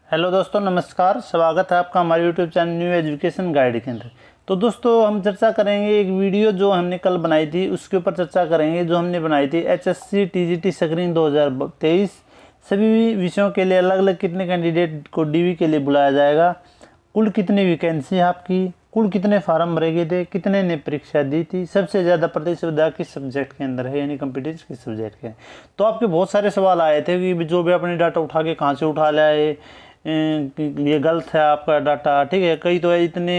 Hello दोस्तों, नमस्कार। स्वागत है आपका हमारे YouTube channel new education guide के अंदर। तो दोस्तों, हम चर्चा करेंगे एक वीडियो जो हमने कल बनाई थी, उसके ऊपर चर्चा करेंगे। जो हमने बनाई थी एचएससी टीजीटी स्क्रीनिंग 2023 सभी विषयों के लिए अलग अलग कितने कैंडिडेट को डीवी के लिए बुलाया जाएगा, कुल कितनी वैकेंसी है आपकी, कुल कितने फार्म भरे गए थे, कितने ने परीक्षा दी थी, सबसे ज़्यादा प्रतिस्पर्धा किस सब्जेक्ट के अंदर है, यानी कंपटीशन किस सब्जेक्ट के है। तो आपके बहुत सारे सवाल आए थे कि जो भी अपने डाटा उठा के कहाँ से उठा लाए, ये गलत है आपका डाटा, ठीक है। कई तो इतने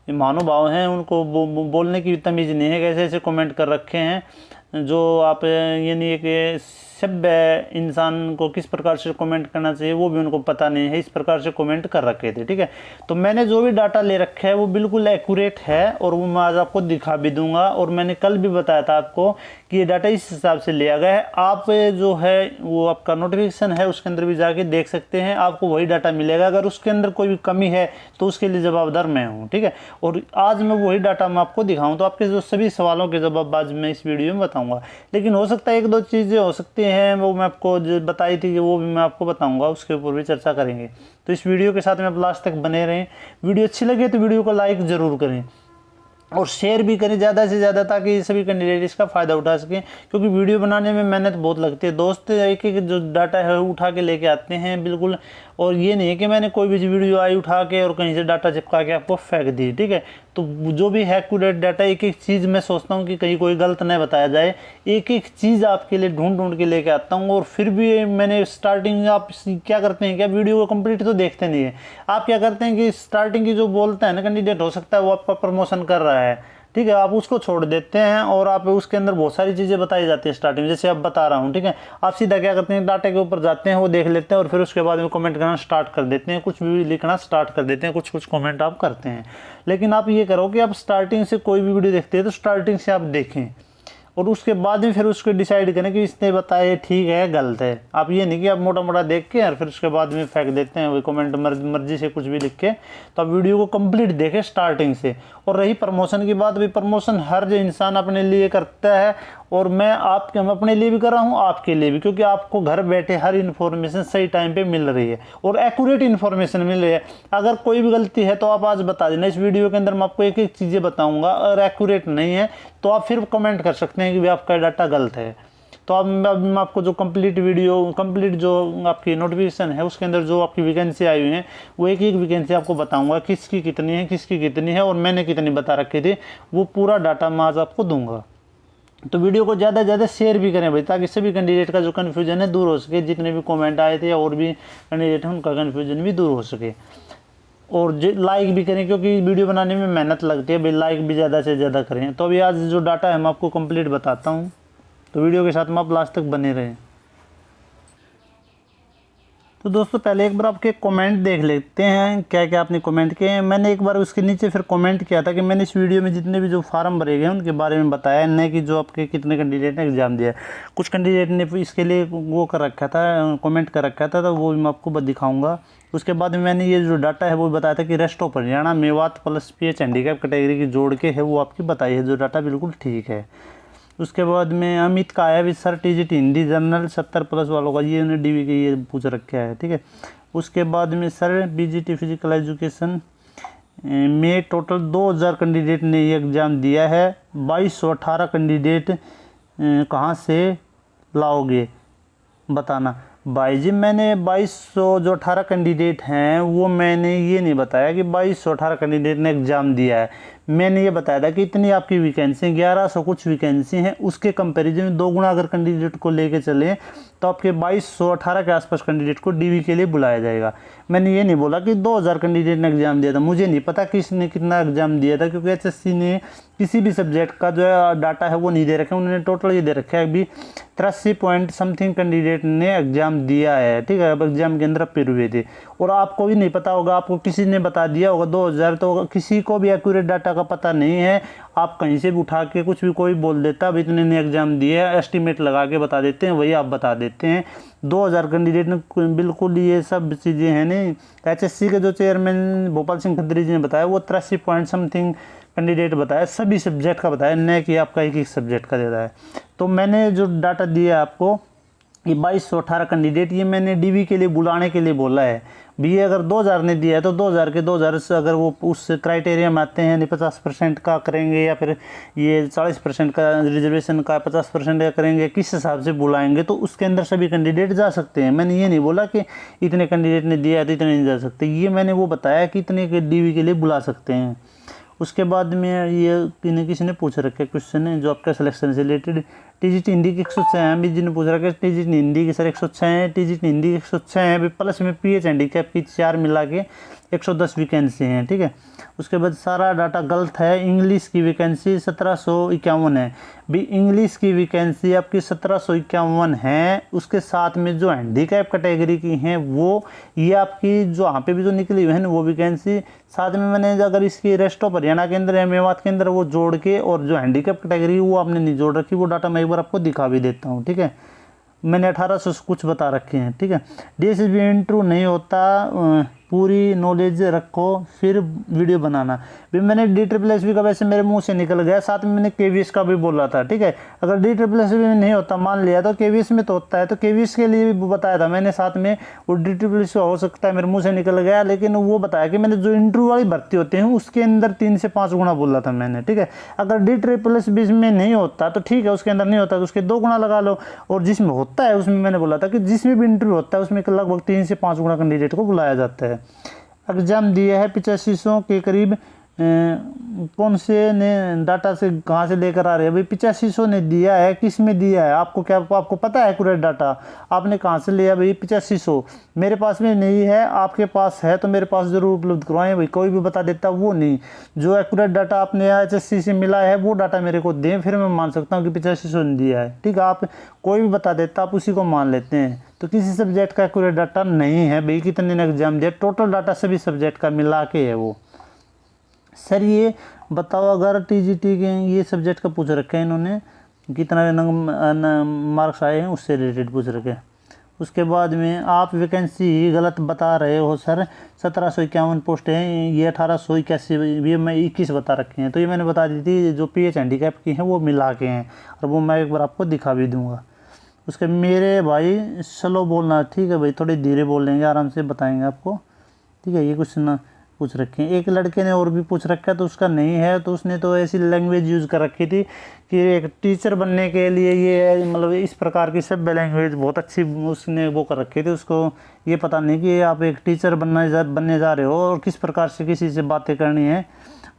महानुभाव हैं, उनको बोलने की तमीज़ नहीं है, कैसे ऐसे कमेंट कर रखे हैं। जो आप यानी एक सभ्य इंसान को किस प्रकार से कमेंट करना चाहिए वो भी उनको पता नहीं है, इस प्रकार से कमेंट कर रखे थे, ठीक है। तो मैंने जो भी डाटा ले रखा है वो बिल्कुल एक्यूरेट है और वो मैं आज आपको दिखा भी दूंगा। और मैंने कल भी बताया था आपको कि ये डाटा इस हिसाब से लिया गया है। आप जो है वो आपका नोटिफिकेशन है उसके अंदर भी जाके देख सकते हैं, आपको वही डाटा मिलेगा। अगर उसके अंदर कोई भी कमी है तो उसके लिए जवाबदार मैं हूँ, ठीक है। और आज मैं वही डाटा मैं आपको दिखाऊँ, तो आपके जो सभी सवालों के जवाब आज मैं इस वीडियो में बताऊँगा। लेकिन हो सकता है एक दो चीज़ें हो सकती हैं वो मैं आपको जो बताई थी कि वो भी मैं आपको बताऊंगा, उसके ऊपर भी चर्चा करेंगे। तो इस वीडियो के साथ में आप लास्ट तक बने रहें। वीडियो अच्छी लगे तो वीडियो को लाइक ज़रूर करें और शेयर भी करें ज़्यादा से ज़्यादा, ताकि सभी कैंडिडेट इसका फ़ायदा उठा सकें। क्योंकि वीडियो बनाने में मेहनत बहुत लगती है दोस्त, एक एक जो डाटा है उठा के लेके आते हैं बिल्कुल। और ये नहीं है कि मैंने कोई भी वीडियो आई उठा के और कहीं से डाटा चिपका के आपको फेंक दी, ठीक है। तो जो भी है एक्यूरेट डाटा, एक एक चीज़ मैं सोचता हूँ कि कहीं कोई गलत नहीं बताया जाए, एक एक चीज़ आपके लिए ढूंढ ढूंढ के लेके आता हूँ। और फिर भी मैंने स्टार्टिंग, आप क्या करते हैं, क्या वीडियो को कंप्लीट तो देखते नहीं है, आप क्या करते हैं कि स्टार्टिंग की जो बोलते हैं ना कैंडिडेट, हो सकता है वो आपका प्रमोशन कर रहा है, ठीक है, आप उसको छोड़ देते हैं और आप उसके अंदर बहुत सारी चीज़ें बताई जाती है स्टार्टिंग, जैसे अब बता रहा हूँ, ठीक है। आप सीधा क्या करते हैं, डाटा के ऊपर जाते हैं, वो देख लेते हैं और फिर उसके बाद में कमेंट करना स्टार्ट कर देते हैं, कुछ भी लिखना स्टार्ट कर देते हैं, कुछ कुछ कमेंट आप करते हैं। लेकिन आप ये करो कि आप स्टार्टिंग से कोई भी वीडियो देखते हैं तो स्टार्टिंग से आप देखें और उसके बाद में फिर उसको डिसाइड करें कि इसने बताया ठीक है गलत है। आप ये नहीं कि आप मोटा मोटा देख के और फिर उसके बाद में फेंक देते हैं वही कमेंट मर्जी से कुछ भी लिख के। तो आप वीडियो को कंप्लीट देखें स्टार्टिंग से। और रही प्रमोशन की बात, भी प्रमोशन हर जो इंसान अपने लिए करता है और मैं अपने लिए भी कर रहा हूँ, आपके लिए भी, क्योंकि आपको घर बैठे हर इन्फॉर्मेशन सही टाइम पे मिल रही है और एक्यूरेट इन्फॉर्मेशन मिल रही है। अगर कोई भी गलती है तो आप आज बता देना, इस वीडियो के अंदर मैं आपको एक एक चीज़ें बताऊंगा। अगर एक्यूरेट नहीं है तो आप फिर कमेंट कर सकते हैं कि आपका डाटा गलत है। तो अब मैं आपको जो कंप्लीट जो आपकी नोटिफिकेशन है उसके अंदर जो आपकी वैकेंसी आई हुई है वो एक एक वैकेंसी आपको बताऊंगा, किसकी कितनी है और मैंने कितनी बता रखी थी, वो पूरा डाटा मैं आज आपको दूंगा। तो वीडियो को ज़्यादा से ज़्यादा शेयर भी करें भाई, ताकि सभी कैंडिडेट का जो कन्फ्यूजन है दूर हो सके। जितने भी कमेंट आए थे या और भी कैंडिडेट हैं उनका कन्फ्यूजन भी दूर हो सके। और लाइक भी करें, क्योंकि वीडियो बनाने में मेहनत लगती है भाई, लाइक भी ज़्यादा से ज़्यादा करें। तो अभी आज जो डाटा है मैं आपको कंप्लीट बताता हूँ, तो वीडियो के साथ में आप लास्ट तक बने रहें। तो दोस्तों, पहले एक बार आपके कमेंट देख लेते हैं, क्या क्या आपने कमेंट किए हैं। मैंने एक बार उसके नीचे फिर कमेंट किया था कि मैंने इस वीडियो में जितने भी जो फार्म भरे गए हैं उनके बारे में बताया, नहीं कि जो आपके कितने कैंडिडेट ने एग्ज़ाम दिया है। कुछ कैंडिडेट ने इसके लिए वो कर रखा था, कमेंट कर रखा था, तो वो भी मैं आपको दिखाऊँगा। उसके बाद में मैंने ये जो डाटा है वो बताया था कि rest of Haryana Mewat plus PH handicap category की जोड़ के है, वो आपकी बताई है, जो डाटा बिल्कुल ठीक है। उसके बाद में अमित का आया भी सर TGT हिंदी जनरल 70+ वालों का, ये उन्हें DV के ये पूछ रखा है, ठीक है। उसके बाद में सर BGT फिजिकल एजुकेशन में टोटल 2000 कैंडिडेट ने ये एग्ज़ाम दिया है, 2218 कैंडिडेट कहाँ से लाओगे बताना। भाई जी, मैंने 2200 जो 18 कैंडिडेट हैं वो मैंने ये नहीं बताया कि 2218 कैंडिडेट ने एग्ज़ाम दिया है। मैंने ये बताया था कि इतनी आपकी वैकेंसी 1100 कुछ वैकेंसी हैं, उसके कंपैरिजन में 2 गुना अगर कैंडिडेट को लेके चलें तो आपके 2218 के आसपास कैंडिडेट को DV के लिए बुलाया जाएगा। मैंने ये नहीं बोला कि 2000 कैंडिडेट ने एग्ज़ाम दिया था। मुझे नहीं पता किसने कितना एग्ज़ाम दिया था, क्योंकि HSC ने किसी भी सब्जेक्ट का जो डाटा है वो नहीं दे रखे, उन्होंने टोटल ये दे रखा है अभी 83 पॉइंट समथिंग कैंडिडेट ने एग्ज़ाम दिया है, ठीक है। अब एग्ज़ाम के अंदर अपेयर हुए थे और आपको भी नहीं पता होगा, आपको किसी ने बता दिया होगा 2000, तो किसी को भी एक्यूरेट डाटा का पता नहीं है। आप कहीं से भी उठा के कुछ भी कोई बोल देता अब इतने ने एग्ज़ाम दिए है, एस्टिमेट लगा के बता देते हैं, वही आप बता देते हैं। 2000 कैंडिडेट ने बिल्कुल ये सब चीज़ें हैं नहीं। HSC के जो चेयरमैन भोपाल सिंह खत्री जी ने बताया वो 83 पॉइंट समथिंग कैंडिडेट बताया, सभी सब्जेक्ट का बताया, न कि आपका एक सब्जेक्ट का देता है। तो मैंने जो डाटा दिया आपको, ये 2218 कैंडिडेट, ये मैंने DV के लिए बुलाने के लिए बोला है। बी अगर 2000 ने दिया है तो 2000 के 2000 से अगर वो उस क्राइटेरिया में आते हैं, नहीं 50% का करेंगे या फिर ये 40% का रिजर्वेशन का 50% का करेंगे, किस हिसाब से बुलाएंगे, तो उसके अंदर सभी कैंडिडेट जा सकते हैं। मैंने ये नहीं बोला कि इतने कैंडिडेट ने दिया है तो इतने नहीं जा सकते, ये मैंने वो बताया कि इतने के डीवी के लिए बुला सकते हैं। उसके बाद में ये किसी ने पूछ रखा है क्वेश्चन है जो आपका सिलेक्शन से रिलेटेड, टीजीटी हिंदी की 106 हैं, अभी जिन्होंने पूछ रखा है टीजीटी हिंदी की सर 106 हैं, टीजीटी हिंदी की 106 हैं, अभी प्लस में पीएच हैंडीकैप की 4 मिला के 110 वैकेंसी हैं, ठीक है। उसके बाद सारा डाटा गलत है। इंग्लिश की वैकेंसी 1751 है, भी इंग्लिश की वैकेंसी आपकी 1751 है। उसके साथ में जो हैंडीकैप कैटेगरी की हैं वो ये आपकी जो यहाँ पे भी जो निकली हुई है ना वो वैकेंसी, साथ में मैंने अगर इसकी रेस्ट ऑफ हरियाणा के अंदर या मेवात के अंदर वो जोड़ के, और जो हैंडीकैप कैटेगरी वो आपने नहीं जोड़ रखी, वो डाटा मैं एक बार आपको दिखा भी देता हूँ, ठीक है। मैंने 1800 कुछ बता रखे हैं, ठीक है। डीएसबी इंटरव्यू नहीं होता, पूरी नॉलेज रखो फिर वीडियो बनाना। भी मैंने DSSB का वैसे मेरे मुंह से निकल गया, साथ में मैंने KVS का भी बोला था, ठीक है। अगर DSSB में नहीं होता मान लिया तो KVS में तो होता है, तो KVS के लिए भी बताया था मैंने साथ में। वो DSSB हो सकता है मेरे मुंह से निकल गया, लेकिन वो बताया कि मैंने जो इंटरव्यू वाली भर्ती होते हैं उसके अंदर 3 से 5 गुना बोला था मैंने, ठीक है। अगर DSSB में नहीं होता तो ठीक है, उसके अंदर नहीं होता तो उसके 2 गुना लगा लो, और जिसमें होता है उसमें मैंने बोला था कि जिसमें भी इंटरव्यू होता है उसमें लगभग 3 से 5 गुना कैंडिडेट को बुलाया जाता है। एग्जाम दिया है 8500 के करीब, कौन से ने डाटा से कहाँ से लेकर आ रहे हैं भाई? 8500 ने दिया है, किस में दिया है आपको क्या आपको पता है एक्यूरेट डाटा? आपने कहाँ से लिया भाई 8500? मेरे पास में नहीं है, आपके पास है तो मेरे पास ज़रूर उपलब्ध करवाएं भाई। कोई भी बता देता वो नहीं, जो एक्यूरेट डाटा आपने HSC से मिला है वो डाटा मेरे को दें, फिर मैं मान सकता हूँ कि 8500 ने दिया है, ठीक है। आप कोई भी बता देता आप उसी को मान लेते हैं, तो किसी सब्जेक्ट का एक्यूरेट डाटा नहीं है भाई। कितने ने एग्जाम दिया, टोटल डाटा सभी सब्जेक्ट का मिला के है वो। सर ये बताओ अगर टीजीटी के ये सब्जेक्ट का पूछ रखे हैं इन्होंने, कितना मार्क्स आए हैं उससे रिलेटेड पूछ रखे। उसके बाद में आप वैकेंसी ही गलत बता रहे हो सर, 1751 पोस्ट हैं, ये 1881, ये मैं 21 बता रखे हैं। तो ये मैंने बता दी थी, जो PH हैंडीकैप की हैं वो मिला के हैं, और वो मैं एक बार आपको दिखा भी दूँगा। उसके मेरे भाई स्लो बोलना, ठीक है भाई, थोड़ी धीरे बोल लेंगे, आराम से बताएंगे आपको, ठीक है। ये कुछ ना पूछ रखे हैं। एक लड़के ने और भी पूछ रखा है तो उसका नहीं है, तो उसने तो ऐसी लैंग्वेज यूज़ कर रखी थी कि एक टीचर बनने के लिए ये मतलब इस प्रकार की सब लैंग्वेज बहुत अच्छी उसने वो कर रखी थी। उसको ये पता नहीं कि आप एक टीचर बनने जा रहे हो और किस प्रकार से किसी से बातें करनी है।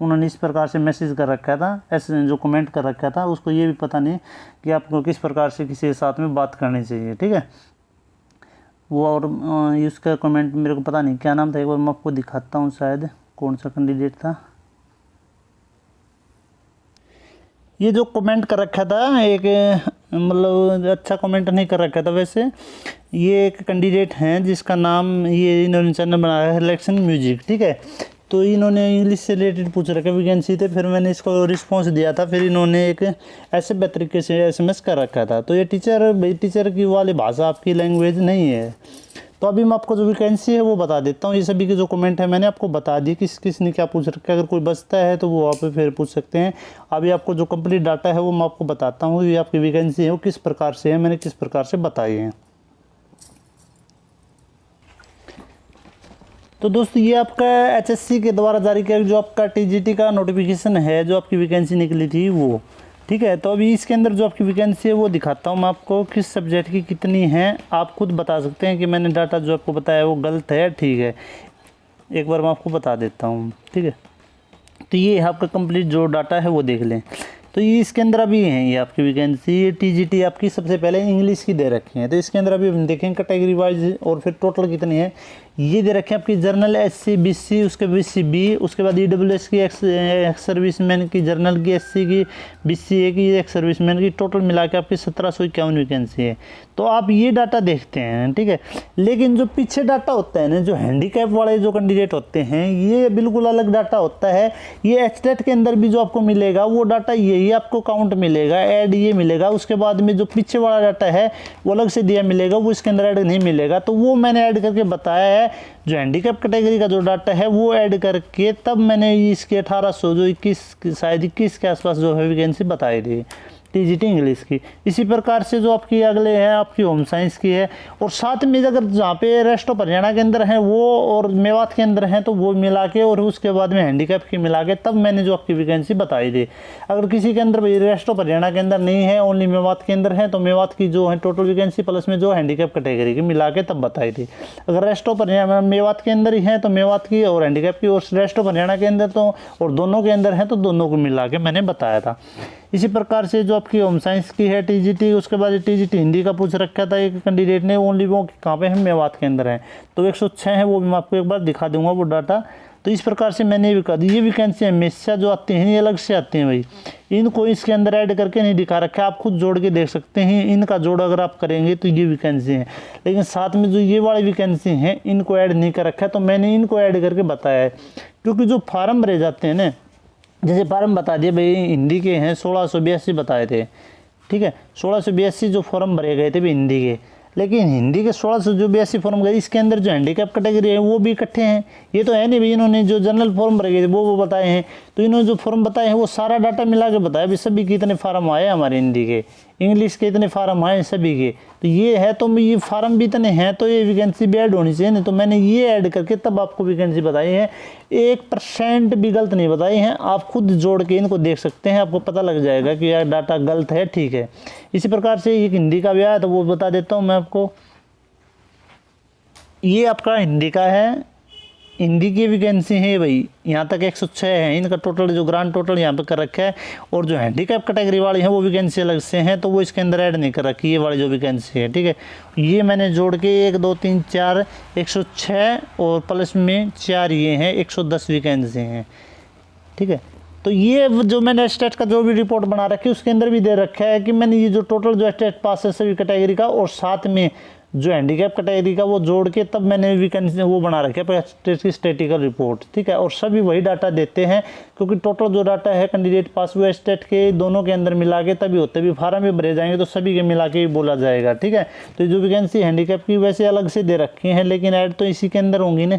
उन्होंने इस प्रकार से मैसेज कर रखा था, ऐसे जो कमेंट कर रखा था, उसको ये भी पता नहीं कि आपको किस प्रकार से किसी के साथ में बात करनी चाहिए, ठीक है। वो और उसका कमेंट मेरे को पता नहीं क्या नाम था, एक बार मैं आपको दिखाता हूँ, शायद कौन सा कैंडिडेट था। ये जो कमेंट कर रखा था एक मतलब अच्छा कमेंट नहीं कर रखा था वैसे, ये एक कैंडिडेट हैं जिसका नाम ये इन्होंने चैनल बनाया है इलेक्शन म्यूजिक, ठीक है। तो इन्होंने इंग्लिश से रिलेटेड पूछ रखा वैकेंसी थे, फिर मैंने इसको रिस्पांस दिया था, फिर इन्होंने एक ऐसे बेहतर तरीके से SMS कर रखा था। तो ये टीचर की वाली भाषा आपकी लैंग्वेज नहीं है। तो अभी मैं आपको जो वैकेंसी है वो बता देता हूँ। ये सभी के जो कमेंट है मैंने आपको बता दी किस ने क्या पूछ रखा है। अगर कोई बचता है तो वो आप फिर पूछ सकते हैं। अभी आपको जो कंप्लीट डाटा है वो मैं आपको बताता हूँ, ये आपकी वैकेंसी है वो किस प्रकार से है, मैंने किस प्रकार से बताई है। तो दोस्तों ये आपका HSC के द्वारा जारी किया जो आपका TGT का नोटिफिकेशन है, जो आपकी वैकेंसी निकली थी वो, ठीक है। तो अभी इसके अंदर जो आपकी वैकेंसी है वो दिखाता हूँ मैं आपको, किस सब्जेक्ट की कितनी है आप खुद बता सकते हैं कि मैंने डाटा जो आपको बताया वो गलत है, ठीक है। एक बार मैं आपको बता देता हूँ, ठीक है। तो ये आपका कंप्लीट जो डाटा है वो देख लें। तो ये इसके अंदर अभी है ये आपकी वैकेंसी, ये TGT आपकी सबसे पहले इंग्लिश की दे रखी है। तो इसके अंदर अभी हम देखें कैटेगरी वाइज और फिर टोटल कितनी है। ये दे रखे हैं आपकी जर्नल SC BC, उसके BC B, उसके बाद EWS की एक्स सर्विसमैन की, जर्नल की SC की, BCA की, एक्स सर्विसमैन की, टोटल मिला के आपकी 1751 वैकेंसी है। तो आप ये डाटा देखते हैं, ठीक है। लेकिन जो पीछे डाटा होता है ना, जो हैंडीकैप वाले जो कैंडिडेट होते हैं, ये बिल्कुल अलग डाटा होता है। ये HTET के अंदर भी जो आपको मिलेगा वो डाटा यही आपको काउंट मिलेगा, ऐड ये मिलेगा। उसके बाद में जो पीछे वाला डाटा है वो अलग से दिया मिलेगा, वो इसके अंदर ऐड नहीं मिलेगा। तो वो मैंने ऐड करके बताया है, जो हैंडीकैप कैटेगरी का जो डाटा है वो ऐड करके तब मैंने इसके 1800 जो 21 शायद 21 के आसपास जो है वैकेंसी बताई थी, टीजीटी इंग्लिश की। इसी प्रकार से जो आपकी अगले है आपकी होम साइंस की है, और साथ में अगर जहाँ पे रेस्ट ऑफ हरियाणा के अंदर है वो और मेवात के अंदर हैं तो वो मिला के, और उसके बाद में हैंडीकैप की मिला के तब मैंने जो आपकी वैकेंसी बताई थी। अगर किसी के अंदर भाई रेस्ट ऑफ हरियाणा के अंदर नहीं है, ओनली मेवात के अंदर है, तो मेवात की जो है टोटल वैकेंसी प्लस में जो हैंडीकैप कैटेगरी की मिला के तब बताई थी। अगर रेस्ट ऑफ हरियाणा मेवात के अंदर ही है तो मेवात की और हैंडीकैप की, और रेस्ट ऑफ हरियाणा के अंदर तो और दोनों के अंदर है तो दोनों को मिला के मैंने बताया था। इसी प्रकार से जो आपकी होम साइंस की है टीजीटी, उसके बाद टीजीटी हिंदी का पूछ रखा था एक कैंडिडेट ने, ओनली वो कहाँ पे है, मेवात के अंदर है, तो 106 है, वो भी मैं आपको एक बार दिखा दूंगा वो डाटा। तो इस प्रकार से मैंने भी कहा ये वैकेंसी हमेशा जो आती हैं ये अलग से आती हैं भाई, इनको इसके अंदर ऐड करके नहीं दिखा रखा है, आप खुद जोड़ के देख सकते हैं। इनका जोड़ अगर आप करेंगे तो ये वैकेंसी है, लेकिन साथ में जो ये वाली वैकेंसी हैं इनको ऐड नहीं कर रखा है, तो मैंने इनको ऐड करके बताया है। क्योंकि जो फार्म भरे जाते हैं ना, जैसे फार्म बता दिए भाई हिंदी के हैं 1682 बताए थे, ठीक है, 1682 जो फॉर्म भरे गए थे भी हिंदी के, लेकिन हिंदी के 1682 फॉर्म गए, इसके अंदर जो हैंडीकैप कैटेगरी है वो भी इकट्ठे हैं। ये तो है नहीं भाई इन्होंने जो जनरल फॉर्म भरे गए थे वो बताए हैं, तो इन्होंने जो फॉर्म बताए हैं वो सारा डाटा मिला के बताया भी सभी के इतने फार्म आए हमारे हिंदी के, इंग्लिश के इतने फार्म आए सभी के, तो ये है तो ये फार्म भी इतने हैं तो ये वैकेंसी भी ऐड होनी चाहिए। नहीं तो मैंने ये ऐड करके तब आपको वैकेंसी बताई है, 1% भी गलत नहीं बताई हैं। आप खुद जोड़ के इनको देख सकते हैं, आपको पता लग जाएगा कि यार डाटा गलत है, ठीक है। इसी प्रकार से एक हिंदी का भी आया तो वो बता देता हूँ मैं आपको। ये आपका हिंदी का है, हिंदी की वैकेंसी है भाई यहाँ तक 106 है, इनका टोटल जो ग्रांड टोटल यहाँ पे कर रखा है, और जो हैंडीकैप कैटेगरी वाली है वो वैकेंसी अलग से हैं तो वो इसके अंदर ऐड नहीं कर रखी, ये वाली जो वैकेंसी है, ठीक है। ये मैंने जोड़ के 1 2 3 4 106 और प्लस में 4 ये हैं 110 वैकेंसी हैं, ठीक है। तो ये जो मैंने स्टेट का जो भी रिपोर्ट बना रखी है उसके अंदर भी दे रखा है कि मैंने ये जो टोटल जो स्टेट पास है सभी कैटेगरी का, और साथ में जो हैंडीकैप कैटेगरी का वो जोड़ के तब मैंने वैकेंसी वो बना रखे है स्टेट की स्टेटिकल रिपोर्ट, ठीक है। और सभी वही डाटा देते हैं क्योंकि टोटल जो डाटा है कैंडिडेट पास हुए स्टेट के दोनों के अंदर मिला के तभी होते भी फार्म में भरे जाएंगे तो सभी के मिला के भी बोला जाएगा, ठीक है। तो जो वैकेंसी हैंडीकैप की वैसे अलग से दे रखी हैं, लेकिन ऐड तो इसी के अंदर होंगी ना।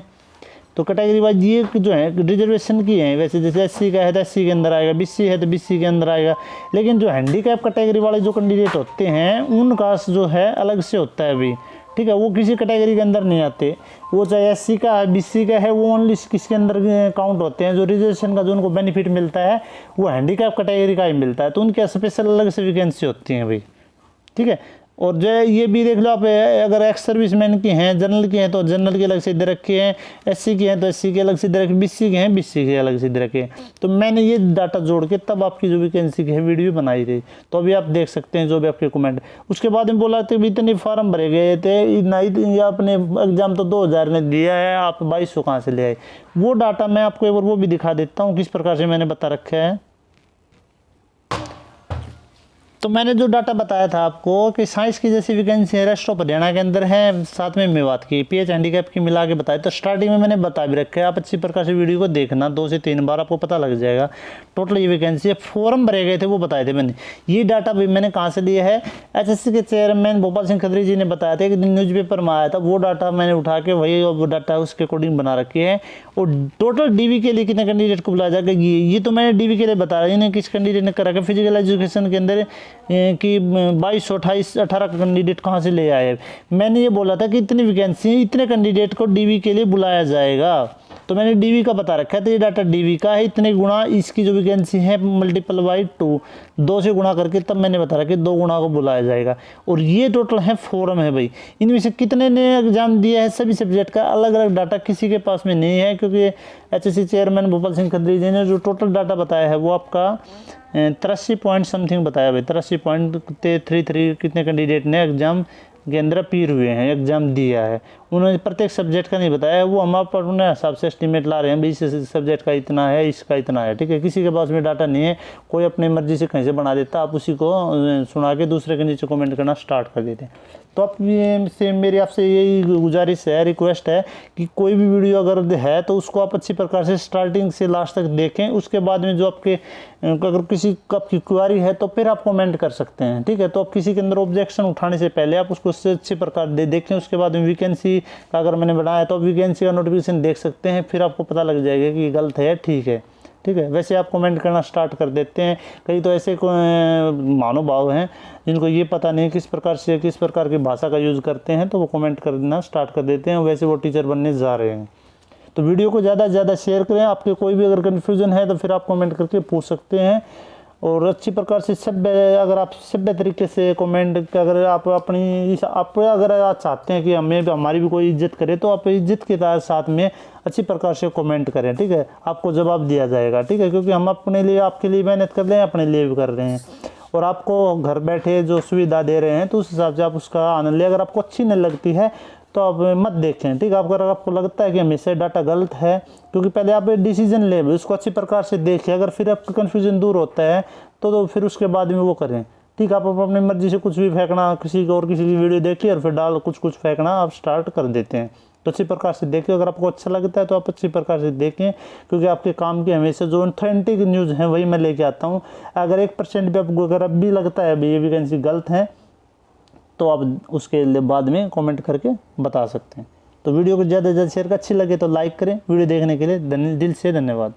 तो कैटेगरी वाइज ये जो है रिजर्वेशन की है, वैसे जैसे एससी का है तो एससी के अंदर आएगा, बीसी है तो बीसी के अंदर आएगा, लेकिन जो हैंडीकैप कैटेगरी वाले जो कैंडिडेट होते हैं उनका जो है अलग से होता है अभी, ठीक है। वो किसी कैटेगरी के अंदर नहीं आते, वो चाहे एससी का है बीसी का है, वो ओनली किसके अंदर काउंट होते हैं। जो रिजर्वेशन का जो उनको बेनिफिट मिलता है वो हैंडीकैप कैटेगरी का ही मिलता है, तो उनके स्पेशल अलग से वैकेंसी होती हैं भाई, ठीक है। और जो है ये भी देख लो आप, अगर एक्स सर्विसमैन की हैं जनरल की हैं तो जनरल के अलग से दे रखे हैं, एससी की हैं तो एससी के अलग से दे रखे, बीसी के हैं बीसी के अलग से दे रखे हैं। तो मैंने ये डाटा जोड़ के तब आपकी जो वैकेंसी की है वीडियो बनाई थी, तो अभी आप देख सकते हैं जो भी आपके कमेंट। उसके बाद में बोला था इतने फार्म भरे गए थे, आपने एग्जाम तो 2000 ने दिया है, आप 2200 कहाँ से ले आए। वो डाटा मैं आपको एक बार वो भी दिखा देता हूँ किस प्रकार से मैंने बता रखा है। तो मैंने जो डाटा बताया था आपको कि साइंस की जैसी वैकेंसी है रेस्ट ऑफ हरियाणा के अंदर है, साथ में मेवात की पीएच हैंडीकैप की मिला के बताया, तो स्टार्टिंग में मैंने बता भी रखा है, आप अच्छी प्रकार से वीडियो को देखना 2 से 3 बार, आपको पता लग जाएगा। टोटल ये वैकेंसी है, फॉर्म भरे गए थे वो बताए थे मैंने। ये डाटा भी मैंने कहाँ से लिया है, एचएससी के चेयरमैन भोपाल सिंह खत्री जी ने बताया था, एक दिन न्यूज़पेपर में आया था, वो डाटा मैंने उठा के वही वो डाटा उसके अकॉर्डिंग बना रखी है। और टोटल डीवी के लिए कितने कैंडिडेट को बुलाया जाएगा ये तो मैंने डीवी के लिए बता रहा हूँ, किस कैंडिडेट ने करा है फिजिकल एजुकेशन के अंदर कि 2228 18 कैंडिडेट कहाँ से ले आए। मैंने ये बोला था कि इतनी वैकेंसी इतने कैंडिडेट को डीवी के लिए बुलाया जाएगा, तो मैंने डीवी का बता रखा है, तो ये डाटा डीवी का है, इतने गुना इसकी जो वैकेंसी है मल्टीपल बाई 2 से गुणा करके तब मैंने बता रखा कि 2 गुना को बुलाया जाएगा। और ये टोटल है फॉर्म है भाई, इनमें से कितने ने एग्जाम दिया है सभी सब्जेक्ट का अलग अलग डाटा किसी के पास में नहीं है, क्योंकि एचएससी चेयरमैन भोपाल सिंह खत्री जी ने जो टोटल डाटा बताया है वो आपका 83 पॉइंट समथिंग बताया भाई, 83.33 कितने कैंडिडेट ने एग्जाम के अंदर अपीयर हुए हैं, एग्जाम दिया है। उन्होंने प्रत्येक सब्जेक्ट का नहीं बताया, वो हम आप अपने हिसाब से एस्टिमेट ला रहे हैं भाई इस सब्जेक्ट का इतना है, इसका इतना है, ठीक है। किसी के पास में डाटा नहीं है, कोई अपनी मर्जी से कहीं से बना देता, आप उसी को सुना के दूसरे के नीचे कमेंट करना स्टार्ट कर देते हैं। तो आप से मेरी आपसे यही गुजारिश है, रिक्वेस्ट है कि कोई भी वीडियो अगर है तो उसको आप अच्छी प्रकार से स्टार्टिंग से लास्ट तक देखें। उसके बाद में जो आपके अगर किसी आपकी क्वेरी है तो फिर आप कमेंट कर सकते हैं, ठीक है। तो आप किसी के अंदर ऑब्जेक्शन उठाने से पहले आप उसको अच्छी प्रकार देखें। उसके बाद में वैकेंसी का अगर मैंने बनाया तो वैकेंसी का नोटिफिकेशन देख सकते हैं, फिर आपको पता लग जाएगा कि गलत है ठीक है। ठीक है। वैसे आप कमेंट करना स्टार्ट कर देते हैं। कई तो ऐसे महानुभाव हैं जिनको ये पता नहीं किस प्रकार की भाषा का यूज़ करते हैं, तो वो कमेंट करना स्टार्ट कर देते हैं, वैसे वो टीचर बनने जा रहे हैं। तो वीडियो को ज़्यादा से ज़्यादा शेयर करें। आपके कोई भी अगर कन्फ्यूज़न है तो फिर आप कमेंट करके पूछ सकते हैं। और अच्छी प्रकार से अगर आप सभ्य तरीके से कमेंट, अगर आप अगर आप चाहते हैं कि हमारी भी कोई इज्जत करे, तो आप इज्जत के साथ में अच्छी प्रकार से कमेंट करें, ठीक है। आपको जवाब दिया जाएगा, ठीक है, क्योंकि हम अपने लिए, आपके लिए मेहनत कर रहे हैं, अपने लिए भी कर रहे हैं, और आपको घर बैठे जो सुविधा दे रहे हैं तो उस हिसाब से आप उसका आनंद लें। अगर आपको अच्छी नहीं लगती है तो आप मत देखें, ठीक है। अगर आपको लगता है कि हमेशा डाटा गलत है, क्योंकि पहले आप डिसीजन ले, उसको अच्छी प्रकार से देखें। अगर फिर आपका कन्फ्यूजन दूर होता है तो फिर उसके बाद में वो करें, ठीक है। आप अपनी मर्जी से कुछ भी फेंकना, किसी की वीडियो देखिए और फिर कुछ फेंकना आप स्टार्ट कर देते हैं। तो अच्छी प्रकार से देखें। अगर आपको अच्छा लगता है तो आप अच्छी प्रकार से देखें, क्योंकि आपके काम की हमेशा जो ऑथेंटिक न्यूज़ है वही मैं लेके आता हूँ। अगर 1% भी आपको अगर अब भी लगता है ये वैकेंसी गलत है, तो आप उसके बाद में कमेंट करके बता सकते हैं। तो वीडियो को ज़्यादा से ज़्यादा शेयर कर, अच्छी लगे तो लाइक करें। वीडियो देखने के लिए दिल से धन्यवाद।